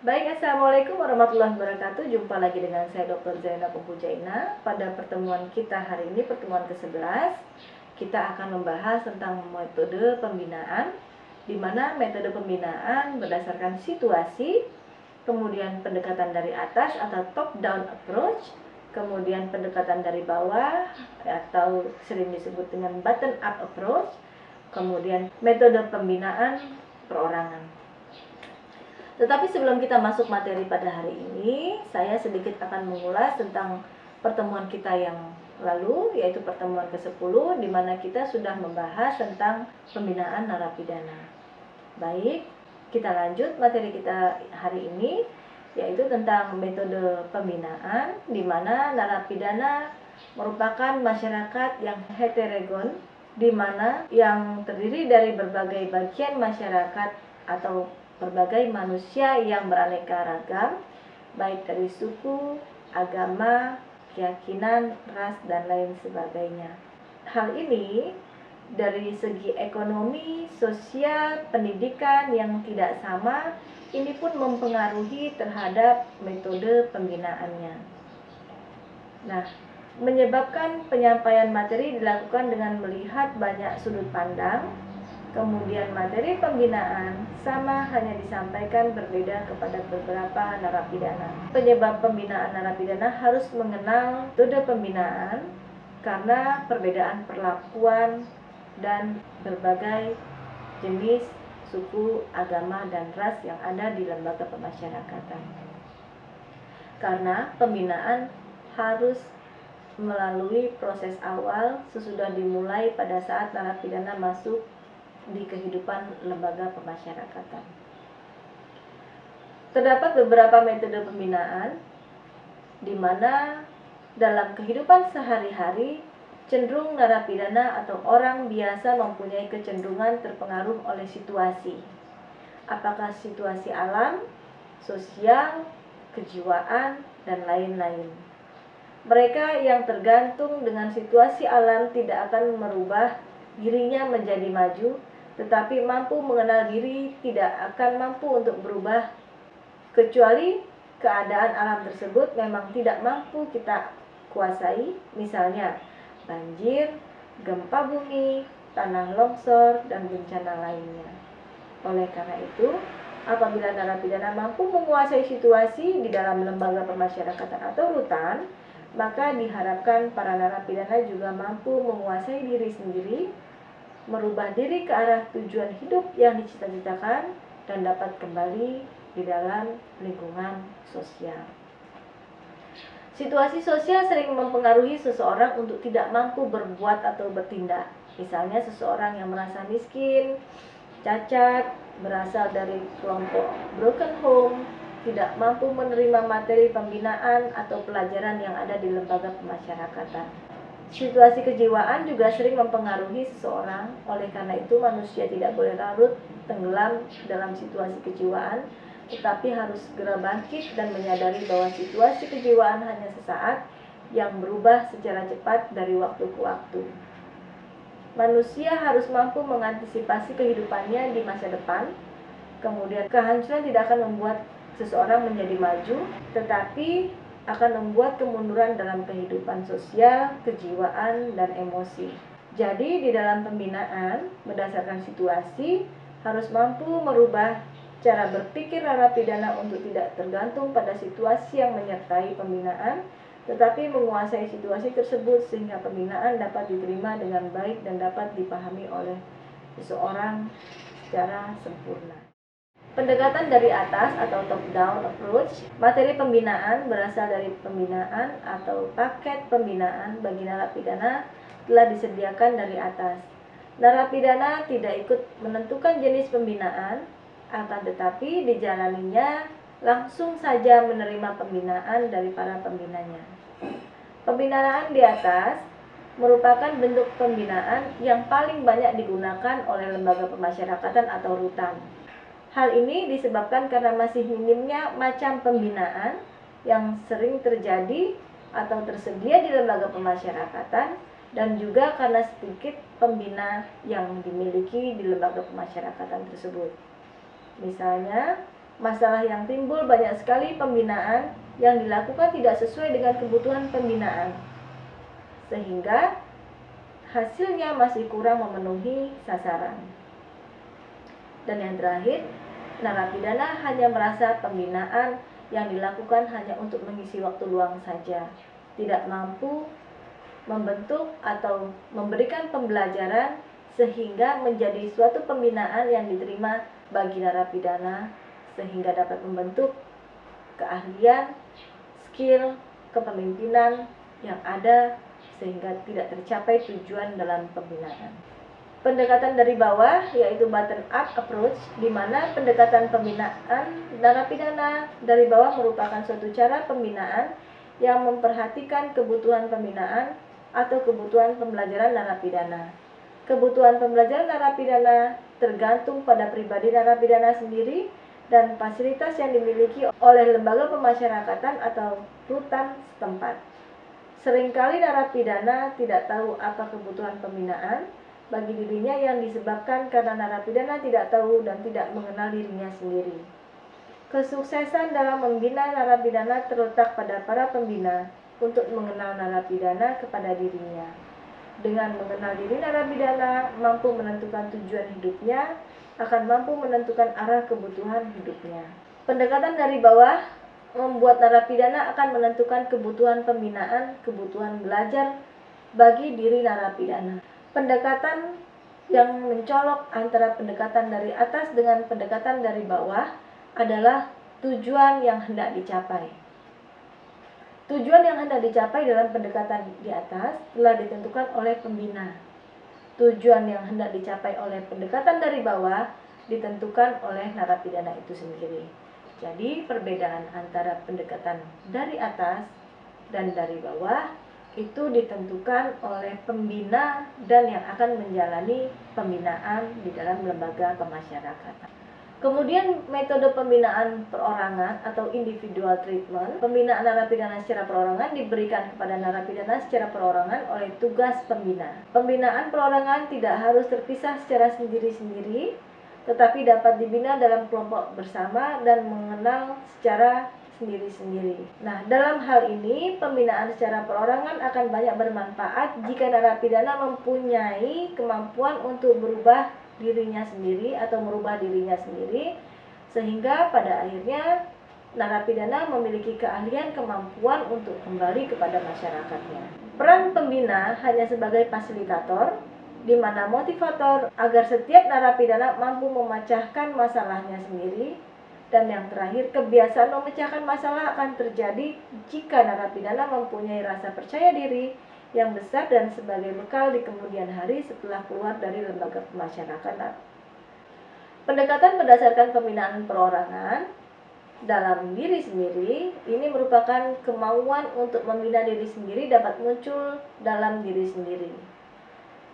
Baik, Assalamualaikum warahmatullahi wabarakatuh. Jumpa lagi dengan saya Dr. Zainab Pujaina. Pada pertemuan kita hari ini, pertemuan ke-11, kita akan membahas tentang metode pembinaan, di mana metode pembinaan berdasarkan situasi, kemudian pendekatan dari atas atau top-down approach, kemudian pendekatan dari bawah atau sering disebut dengan bottom-up approach, kemudian metode pembinaan perorangan. Tetapi sebelum kita masuk materi pada hari ini, saya sedikit akan mengulas tentang pertemuan kita yang lalu, yaitu pertemuan ke-10, di mana kita sudah membahas tentang pembinaan narapidana. Baik, kita lanjut materi kita hari ini, yaitu tentang metode pembinaan, di mana narapidana merupakan masyarakat yang heterogen, di mana yang terdiri dari berbagai bagian masyarakat atau berbagai manusia yang beraneka ragam, baik dari suku, agama, keyakinan, ras, dan lain sebagainya. Hal ini dari segi ekonomi, sosial, pendidikan yang tidak sama, ini pun mempengaruhi terhadap metode pembinaannya. Nah, menyebabkan penyampaian materi dilakukan dengan melihat banyak sudut pandang. Kemudian materi pembinaan sama hanya disampaikan berbeda kepada beberapa narapidana. Penyebab pembinaan narapidana harus mengenal metode pembinaan karena perbedaan perlakuan dan berbagai jenis suku, agama, dan ras yang ada di lembaga pemasyarakatan. Karena pembinaan harus melalui proses awal sesudah dimulai pada saat narapidana masuk di kehidupan lembaga pemasyarakatan. Terdapat beberapa metode pembinaan di mana dalam kehidupan sehari-hari cenderung narapidana atau orang biasa mempunyai kecenderungan terpengaruh oleh situasi. Apakah situasi alam, sosial, kejiwaan, dan lain-lain. Mereka yang tergantung dengan situasi alam tidak akan merubah dirinya menjadi maju, tetapi mampu mengenal diri tidak akan mampu untuk berubah kecuali keadaan alam tersebut memang tidak mampu kita kuasai, misalnya banjir, gempa bumi, tanah longsor, dan bencana lainnya. Oleh karena itu, apabila narapidana mampu menguasai situasi di dalam lembaga pemasyarakatan atau rutan, maka diharapkan para narapidana juga mampu menguasai diri sendiri, merubah diri ke arah tujuan hidup yang dicita-citakan, dan dapat kembali di dalam lingkungan sosial. Situasi sosial sering mempengaruhi seseorang untuk tidak mampu berbuat atau bertindak. Misalnya seseorang yang merasa miskin, cacat, berasal dari kelompok broken home, tidak mampu menerima materi pembinaan atau pelajaran yang ada di lembaga pemasyarakatan. Situasi kejiwaan juga sering mempengaruhi seseorang. Oleh karena itu manusia tidak boleh larut tenggelam dalam situasi kejiwaan, tetapi harus segera bangkit dan menyadari bahwa situasi kejiwaan hanya sesaat yang berubah secara cepat dari waktu ke waktu. Manusia harus mampu mengantisipasi kehidupannya di masa depan. Kemudian kehancuran tidak akan membuat seseorang menjadi maju, tetapi akan membuat kemunduran dalam kehidupan sosial, kejiwaan, dan emosi. Jadi di dalam pembinaan berdasarkan situasi harus mampu merubah cara berpikir narapidana untuk tidak tergantung pada situasi yang menyertai pembinaan, tetapi menguasai situasi tersebut sehingga pembinaan dapat diterima dengan baik dan dapat dipahami oleh seseorang secara sempurna. Pendekatan dari atas atau top-down approach, materi pembinaan berasal dari pembinaan atau paket pembinaan bagi narapidana telah disediakan dari atas. Narapidana tidak ikut menentukan jenis pembinaan, akan tetapi dijalaninya langsung saja menerima pembinaan dari para pembinanya. Pembinaan di atas merupakan bentuk pembinaan yang paling banyak digunakan oleh lembaga pemasyarakatan atau rutan. Hal ini disebabkan karena masih minimnya macam pembinaan yang sering terjadi atau tersedia di lembaga pemasyarakatan, dan juga karena sedikit pembina yang dimiliki di lembaga pemasyarakatan tersebut. Misalnya, Masalah yang timbul banyak sekali pembinaan yang dilakukan tidak sesuai dengan kebutuhan pembinaan, sehingga hasilnya masih kurang memenuhi sasaran. Dan yang terakhir, narapidana hanya merasa pembinaan yang dilakukan hanya untuk mengisi waktu luang saja, tidak mampu membentuk atau memberikan pembelajaran sehingga menjadi suatu pembinaan yang diterima bagi narapidana, sehingga dapat membentuk keahlian, skill, kepemimpinan yang ada sehingga tidak tercapai tujuan dalam pembinaan. Pendekatan dari bawah yaitu bottom up approach, di mana pendekatan pembinaan narapidana dari bawah merupakan suatu cara pembinaan yang memperhatikan kebutuhan pembinaan atau kebutuhan pembelajaran narapidana. Kebutuhan pembelajaran narapidana tergantung pada pribadi narapidana sendiri dan fasilitas yang dimiliki oleh lembaga pemasyarakatan atau rutan setempat. Seringkali narapidana tidak tahu apa kebutuhan pembinaan bagi dirinya yang disebabkan karena narapidana tidak tahu dan tidak mengenal dirinya sendiri. Kesuksesan dalam membina narapidana terletak pada para pembina untuk mengenal narapidana kepada dirinya. Dengan mengenal diri narapidana, mampu menentukan tujuan hidupnya, akan mampu menentukan arah kebutuhan hidupnya. Pendekatan dari bawah membuat narapidana akan menentukan kebutuhan pembinaan, kebutuhan belajar bagi diri narapidana. Pendekatan yang mencolok antara pendekatan dari atas dengan pendekatan dari bawah adalah tujuan yang hendak dicapai. Tujuan yang hendak dicapai dalam pendekatan di atas telah ditentukan oleh pembina. Tujuan yang hendak dicapai oleh pendekatan dari bawah ditentukan oleh narapidana itu sendiri. Jadi perbedaan antara pendekatan dari atas dan dari bawah itu ditentukan oleh pembina dan yang akan menjalani pembinaan di dalam lembaga pemasyarakatan. Kemudian metode pembinaan perorangan atau individual treatment. Pembinaan narapidana secara perorangan diberikan kepada narapidana secara perorangan oleh tugas pembina. Pembinaan perorangan tidak harus terpisah secara sendiri-sendiri, tetapi dapat dibina dalam kelompok bersama dan mengenal secara sendiri-sendiri. Nah, dalam hal ini pembinaan secara perorangan akan banyak bermanfaat jika narapidana mempunyai kemampuan untuk berubah dirinya sendiri atau merubah dirinya sendiri, sehingga pada akhirnya narapidana memiliki keahlian kemampuan untuk kembali kepada masyarakatnya. Peran pembina hanya sebagai fasilitator, di mana motivator agar setiap narapidana mampu memecahkan masalahnya sendiri. Dan yang terakhir, kebiasaan memecahkan masalah akan terjadi jika narapidana mempunyai rasa percaya diri yang besar dan sebagai bekal di kemudian hari setelah keluar dari lembaga pemasyarakatan. Pendekatan berdasarkan pembinaan perorangan dalam diri sendiri ini merupakan kemauan untuk membina diri sendiri dapat muncul dalam diri sendiri.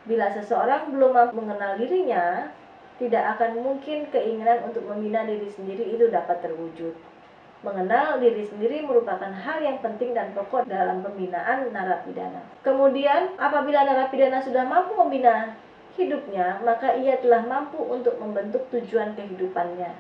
Bila seseorang belum mampu mengenal dirinya, tidak akan mungkin keinginan untuk membina diri sendiri itu dapat terwujud. Mengenal diri sendiri merupakan hal yang penting dan pokok dalam pembinaan narapidana. Kemudian, apabila narapidana sudah mampu membina hidupnya, maka ia telah mampu untuk membentuk tujuan kehidupannya.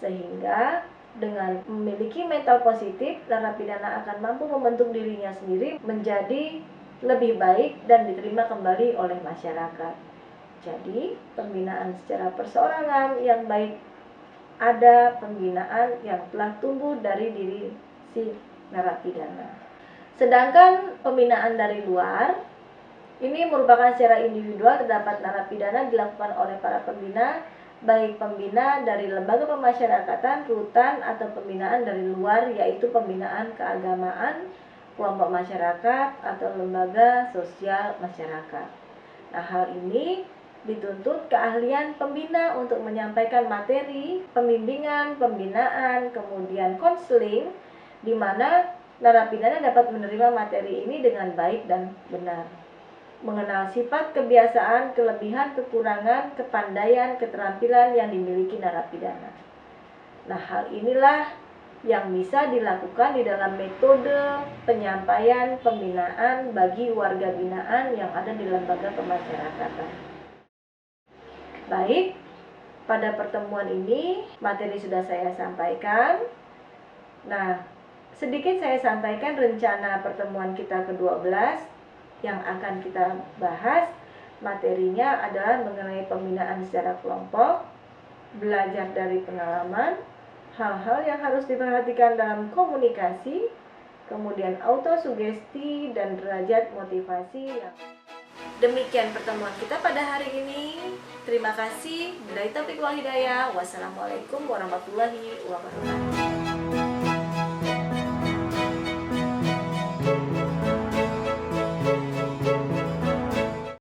Sehingga dengan memiliki mental positif, narapidana akan mampu membentuk dirinya sendiri menjadi lebih baik dan diterima kembali oleh masyarakat. Jadi, pembinaan secara perseorangan yang baik ada pembinaan yang telah tumbuh dari diri si narapidana. Sedangkan pembinaan dari luar ini merupakan secara individual, terdapat narapidana dilakukan oleh para pembina, baik pembina dari lembaga pemasyarakatan, rutan, atau pembinaan dari luar, yaitu pembinaan keagamaan, kelompok masyarakat, atau lembaga sosial masyarakat. Nah, hal ini dituntut keahlian pembina untuk menyampaikan materi, pembimbingan, pembinaan, kemudian konseling, di mana narapidana dapat menerima materi ini dengan baik dan benar. Mengenal sifat, kebiasaan, kelebihan, kekurangan, kepandaian, keterampilan yang dimiliki narapidana. Nah, hal inilah yang bisa dilakukan di dalam metode penyampaian pembinaan bagi warga binaan yang ada di lembaga pemasyarakatan. Baik, Pada pertemuan ini, materi sudah saya sampaikan. Nah, sedikit saya sampaikan rencana pertemuan kita ke-12 yang akan kita bahas. Materinya adalah mengenai pembinaan secara kelompok, belajar dari pengalaman, hal-hal yang harus diperhatikan dalam komunikasi, kemudian autosugesti dan derajat motivasi. Demikian pertemuan kita pada hari ini. Terima kasih. Billahi taufiq wal hidayah. Wassalamualaikum warahmatullahi wabarakatuh.